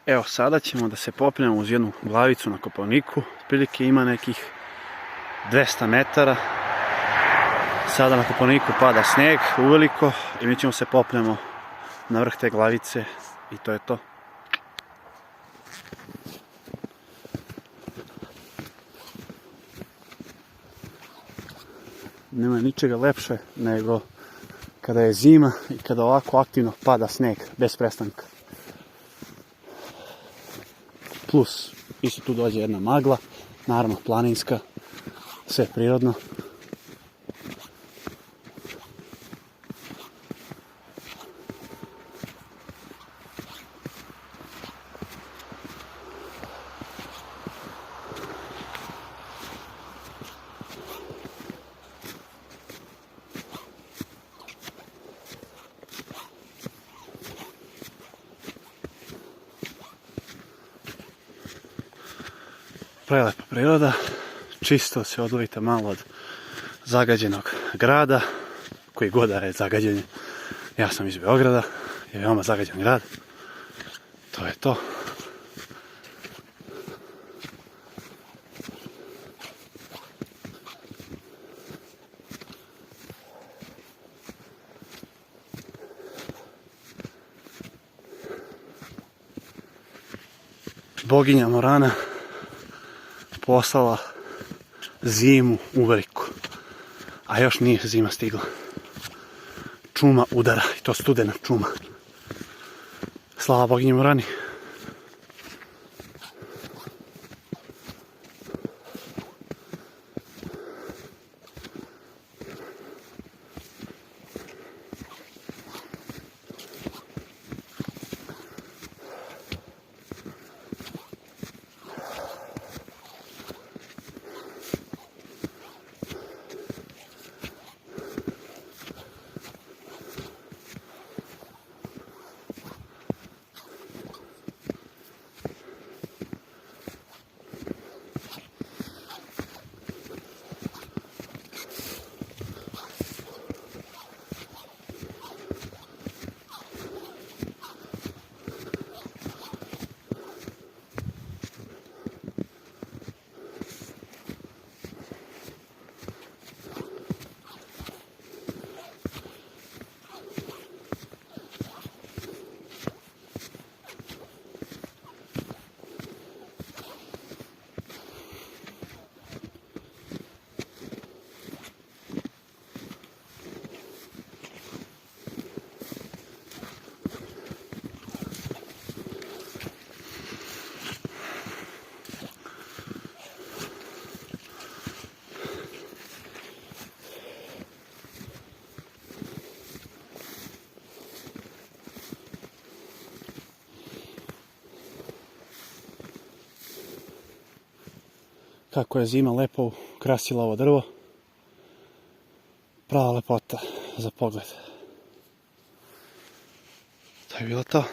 Evo sada ćemo da se popnemo uz jednu glavicu na Kopaoniku, otprilike ima nekih 200 metara. Sada na Kopaoniku pada snijeg uveliko i mi ćemo se popnemo na vrh te glavice i to je to. Nema ničega lepše nego kada je zima i kada ovako aktivno pada snijeg bez prestanka. Plus, isto tu dođe jedna magla, naravno planinska, sve prirodno. Prelepa priroda, čisto se odvojite malo od zagađenog grada, koji god da je zagađen. Ja sam iz Beograda, je veoma zagađen grad. To je to. Boginja Morana poslala zimu uveliko, a još nije zima stigla. Čuma udara, i to studena čuma. Slava Boginji Morani. Kako je zima lepo ukrasila ovo drvo. Prava lepota za pogled. To je bilo to.